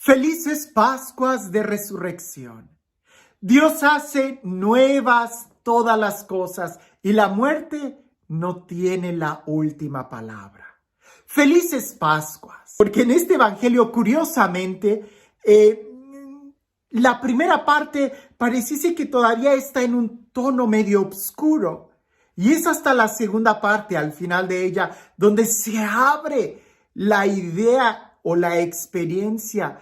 Felices Pascuas de Resurrección. Dios hace nuevas todas las cosas y la muerte no tiene la última palabra. Felices Pascuas. Porque en este evangelio, curiosamente, la primera parte pareciese que todavía está en un tono medio oscuro. Y es hasta la segunda parte, al final de ella, donde se abre la idea o la experiencia,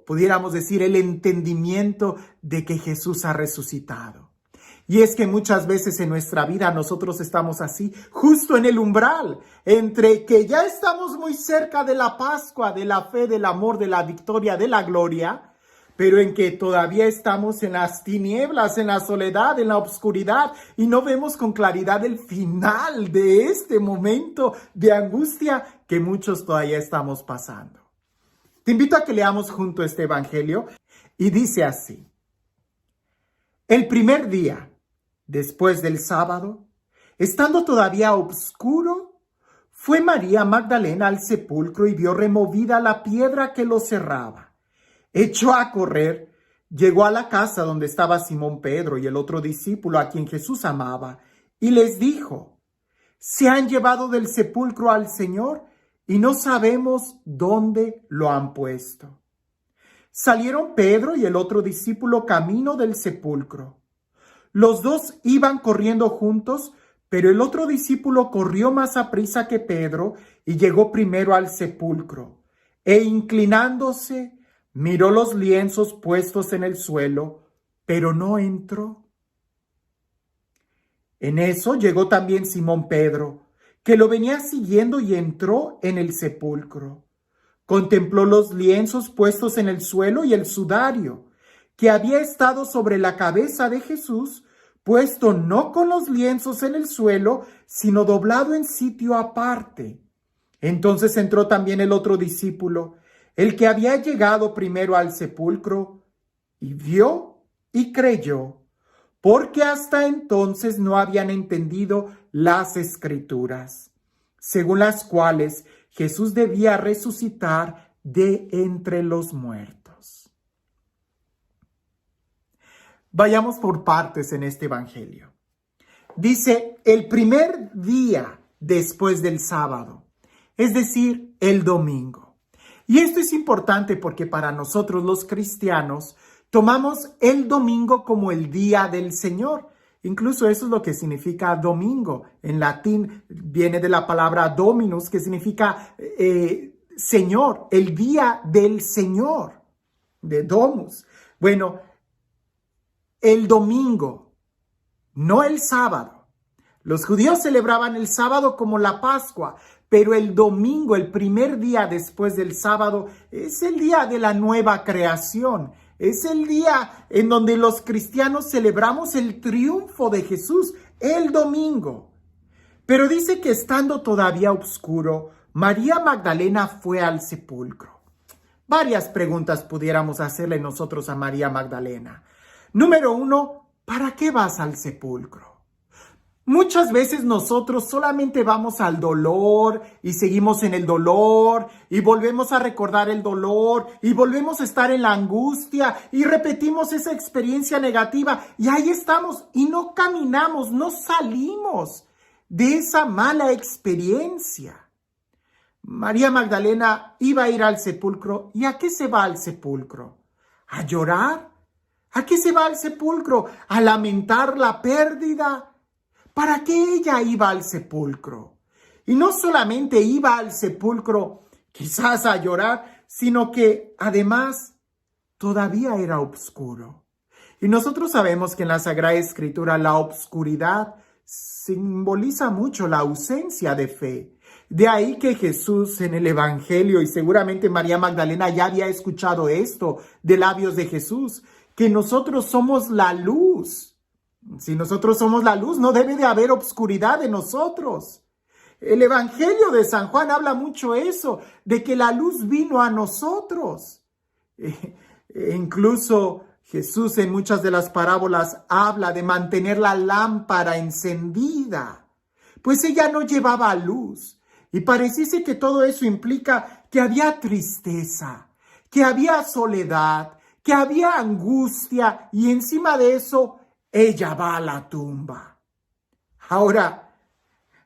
pudiéramos decir, el entendimiento de que Jesús ha resucitado. Y es que muchas veces en nuestra vida nosotros estamos así, justo en el umbral, entre que ya estamos muy cerca de la Pascua, de la fe, del amor, de la victoria, de la gloria, pero en que todavía estamos en las tinieblas, en la soledad, en la oscuridad, y no vemos con claridad el final de este momento de angustia que muchos todavía estamos pasando. Te invito a que leamos junto este evangelio y dice así: el primer día, después del sábado, estando todavía oscuro, fue María Magdalena al sepulcro y vio removida la piedra que lo cerraba. Echó a correr, llegó a la casa donde estaba Simón Pedro y el otro discípulo a quien Jesús amaba, y les dijo: se han llevado del sepulcro al Señor y no sabemos dónde lo han puesto. Salieron Pedro y el otro discípulo camino del sepulcro. Los dos iban corriendo juntos, pero el otro discípulo corrió más aprisa que Pedro y llegó primero al sepulcro. E inclinándose, miró los lienzos puestos en el suelo, pero no entró. En eso llegó también Simón Pedro, que lo venía siguiendo, y entró en el sepulcro. Contempló los lienzos puestos en el suelo y el sudario, que había estado sobre la cabeza de Jesús, puesto no con los lienzos en el suelo, sino doblado en sitio aparte. Entonces entró también el otro discípulo, el que había llegado primero al sepulcro, y vio y creyó, porque hasta entonces no habían entendido las Escrituras, según las cuales Jesús debía resucitar de entre los muertos. Vayamos por partes en este evangelio. Dice, el primer día después del sábado, es decir, el domingo. Y esto es importante porque para nosotros los cristianos tomamos el domingo como el día del Señor. Incluso eso es lo que significa domingo. En latín viene de la palabra dominus, que significa Señor, el día del Señor, de domus. Bueno, el domingo, no el sábado. Los judíos celebraban el sábado como la Pascua, pero el domingo, el primer día después del sábado, es el día de la nueva creación. Es el día en donde los cristianos celebramos el triunfo de Jesús, el domingo. Pero dice que estando todavía oscuro, María Magdalena fue al sepulcro. Varias preguntas pudiéramos hacerle nosotros a María Magdalena. Número 1, ¿para qué vas al sepulcro? Muchas veces nosotros solamente vamos al dolor y seguimos en el dolor y volvemos a recordar el dolor y volvemos a estar en la angustia y repetimos esa experiencia negativa y ahí estamos y no caminamos, no salimos de esa mala experiencia. María Magdalena iba a ir al sepulcro. ¿Y a qué se va al sepulcro? ¿A llorar? ¿A qué se va al sepulcro? ¿A lamentar la pérdida? ¿Para qué ella iba al sepulcro? Y no solamente iba al sepulcro quizás a llorar, sino que además todavía era oscuro. Y nosotros sabemos que en la Sagrada Escritura la oscuridad simboliza mucho la ausencia de fe. De ahí que Jesús en el Evangelio, y seguramente María Magdalena ya había escuchado esto de labios de Jesús, que nosotros somos la luz. Si nosotros somos la luz, no debe de haber obscuridad en nosotros. El Evangelio de San Juan habla mucho eso, de que la luz vino a nosotros. Incluso Jesús en muchas de las parábolas habla de mantener la lámpara encendida, pues ella no llevaba luz. Y pareciese que todo eso implica que había tristeza, que había soledad, que había angustia y encima de eso ella va a la tumba. Ahora,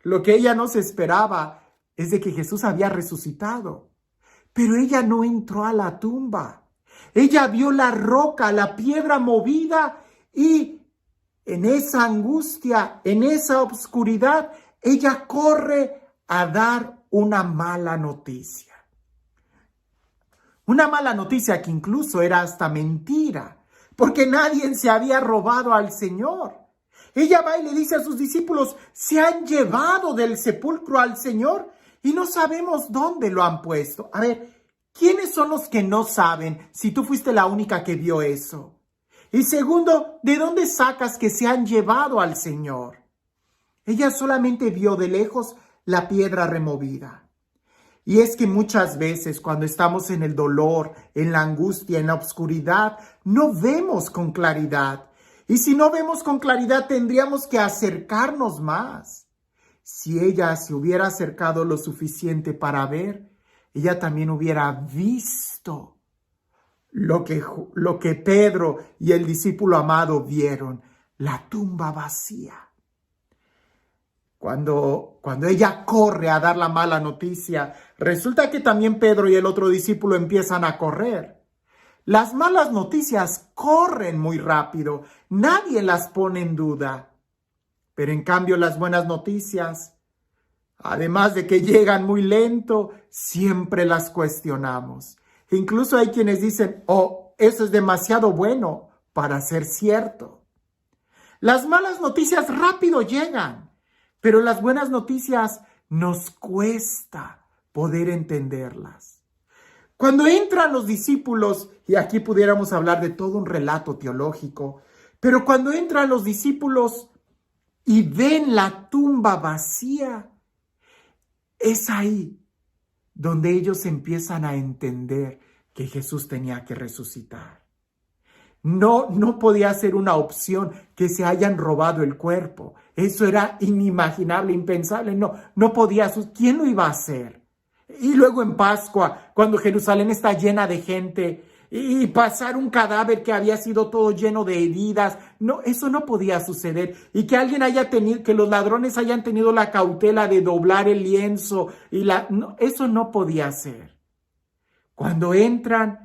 lo que ella no se esperaba es de que Jesús había resucitado, pero ella no entró a la tumba. Ella vio la roca, la piedra movida y en esa angustia, en esa oscuridad, ella corre a dar una mala noticia. Una mala noticia que incluso era hasta mentira, porque nadie se había robado al Señor. Ella va y le dice a sus discípulos, se han llevado del sepulcro al Señor y no sabemos dónde lo han puesto. A ver, ¿quiénes son los que no saben si tú fuiste la única que vio eso? Y segundo, ¿de dónde sacas que se han llevado al Señor? Ella solamente vio de lejos la piedra removida. Y es que muchas veces cuando estamos en el dolor, en la angustia, en la oscuridad, no vemos con claridad. Y si no vemos con claridad, tendríamos que acercarnos más. Si ella se hubiera acercado lo suficiente para ver, ella también hubiera visto lo que Pedro y el discípulo amado vieron, la tumba vacía. Cuando ella corre a dar la mala noticia, resulta que también Pedro y el otro discípulo empiezan a correr. Las malas noticias corren muy rápido, nadie las pone en duda. Pero en cambio las buenas noticias, además de que llegan muy lento, siempre las cuestionamos. Incluso hay quienes dicen, oh, eso es demasiado bueno para ser cierto. Las malas noticias rápido llegan. Pero las buenas noticias nos cuesta poder entenderlas. Cuando entran los discípulos, y aquí pudiéramos hablar de todo un relato teológico, pero cuando entran los discípulos y ven la tumba vacía, es ahí donde ellos empiezan a entender que Jesús tenía que resucitar. No podía ser una opción que se hayan robado el cuerpo. Eso era inimaginable, impensable. No podía. ¿Quién lo iba a hacer? Y luego en Pascua, cuando Jerusalén está llena de gente y pasar un cadáver que había sido todo lleno de heridas. No, eso no podía suceder. Y que alguien que los ladrones hayan tenido la cautela de doblar el lienzo. Eso no podía ser. Cuando entran,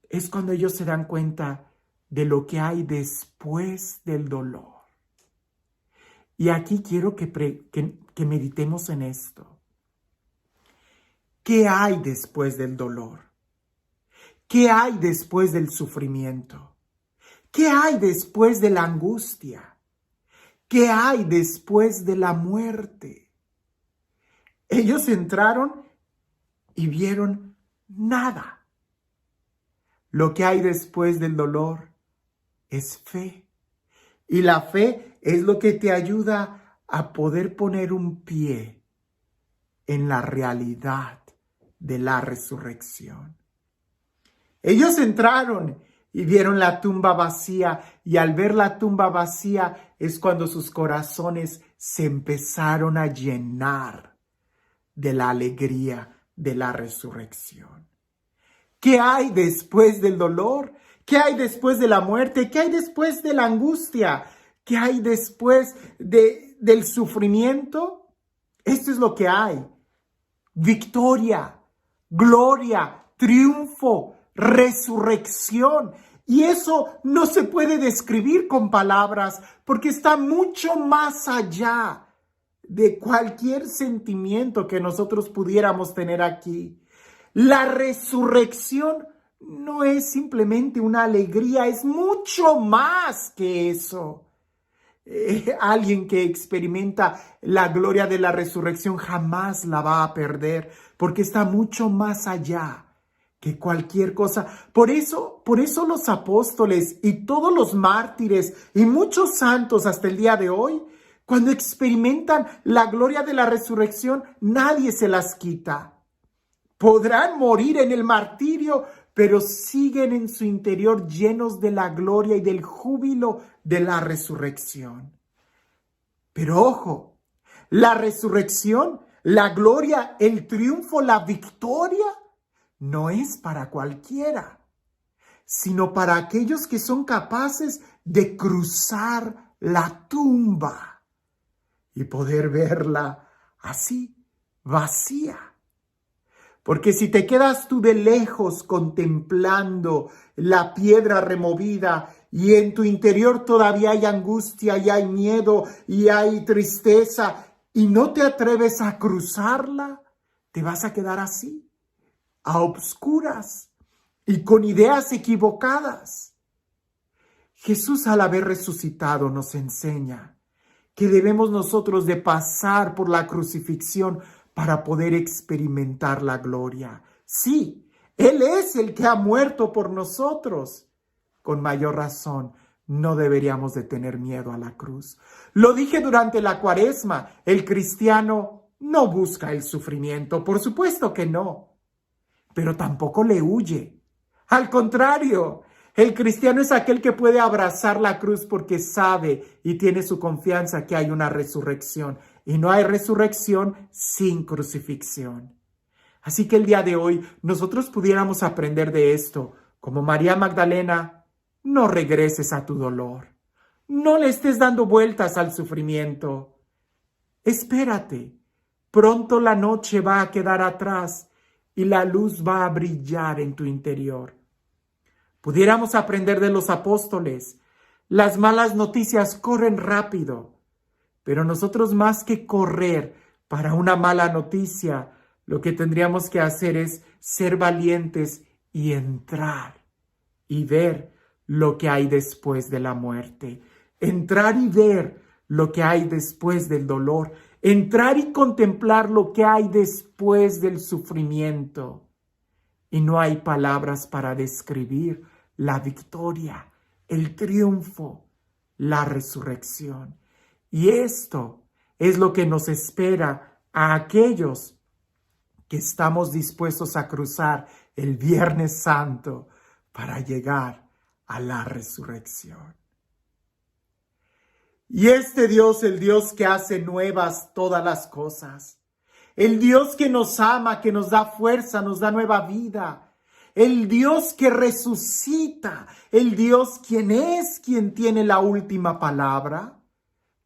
es cuando ellos se dan cuenta de lo que hay después del dolor. Y aquí quiero que meditemos en esto. ¿Qué hay después del dolor? ¿Qué hay después del sufrimiento? ¿Qué hay después de la angustia? ¿Qué hay después de la muerte? Ellos entraron y vieron nada. Lo que hay después del dolor es fe. Y la fe es lo que te ayuda a poder poner un pie en la realidad de la resurrección. Ellos entraron y vieron la tumba vacía, y al ver la tumba vacía es cuando sus corazones se empezaron a llenar de la alegría de la resurrección. ¿Qué hay después del dolor? ¿Qué hay después de la muerte? ¿Qué hay después de la angustia? ¿Qué hay después del sufrimiento? Esto es lo que hay. Victoria, gloria, triunfo, resurrección. Y eso no se puede describir con palabras porque está mucho más allá de cualquier sentimiento que nosotros pudiéramos tener aquí. La resurrección no es simplemente una alegría, es mucho más que eso. Alguien que experimenta la gloria de la resurrección jamás la va a perder, porque está mucho más allá que cualquier cosa. Por eso los apóstoles y todos los mártires y muchos santos hasta el día de hoy, cuando experimentan la gloria de la resurrección, nadie se las quita. Podrán morir en el martirio, pero siguen en su interior llenos de la gloria y del júbilo de la resurrección. Pero ojo, la resurrección, la gloria, el triunfo, la victoria, no es para cualquiera, sino para aquellos que son capaces de cruzar la tumba y poder verla así, vacía. Porque si te quedas tú de lejos contemplando la piedra removida y en tu interior todavía hay angustia y hay miedo y hay tristeza y no te atreves a cruzarla, te vas a quedar así, a obscuras y con ideas equivocadas. Jesús, al haber resucitado, nos enseña que debemos nosotros de pasar por la crucifixión para poder experimentar la gloria. Sí, Él es el que ha muerto por nosotros. Con mayor razón, no deberíamos de tener miedo a la cruz. Lo dije durante la Cuaresma, el cristiano no busca el sufrimiento, por supuesto que no, pero tampoco le huye. Al contrario, el cristiano es aquel que puede abrazar la cruz porque sabe y tiene su confianza que hay una resurrección. Y no hay resurrección sin crucifixión. Así que el día de hoy nosotros pudiéramos aprender de esto. Como María Magdalena, no regreses a tu dolor. No le estés dando vueltas al sufrimiento. Espérate. Pronto la noche va a quedar atrás y la luz va a brillar en tu interior. Pudiéramos aprender de los apóstoles. Las malas noticias corren rápido, pero nosotros más que correr para una mala noticia, lo que tendríamos que hacer es ser valientes y entrar y ver lo que hay después de la muerte. Entrar y ver lo que hay después del dolor. Entrar y contemplar lo que hay después del sufrimiento. Y no hay palabras para describir la victoria, el triunfo, la resurrección. Y esto es lo que nos espera a aquellos que estamos dispuestos a cruzar el Viernes Santo para llegar a la resurrección. Y este Dios, el Dios que hace nuevas todas las cosas, el Dios que nos ama, que nos da fuerza, nos da nueva vida, el Dios que resucita, el Dios quien tiene la última palabra,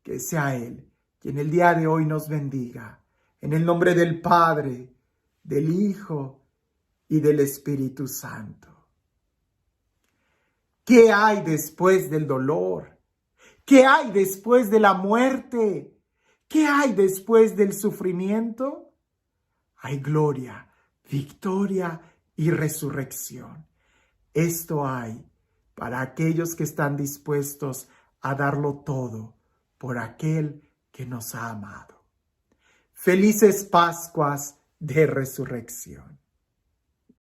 que sea Él quien el día de hoy nos bendiga. En el nombre del Padre, del Hijo y del Espíritu Santo. ¿Qué hay después del dolor? ¿Qué hay después de la muerte? ¿Qué hay después del sufrimiento? Hay gloria, victoria y resurrección. Esto hay para aquellos que están dispuestos a darlo todo por aquel que nos ha amado. Felices Pascuas de Resurrección.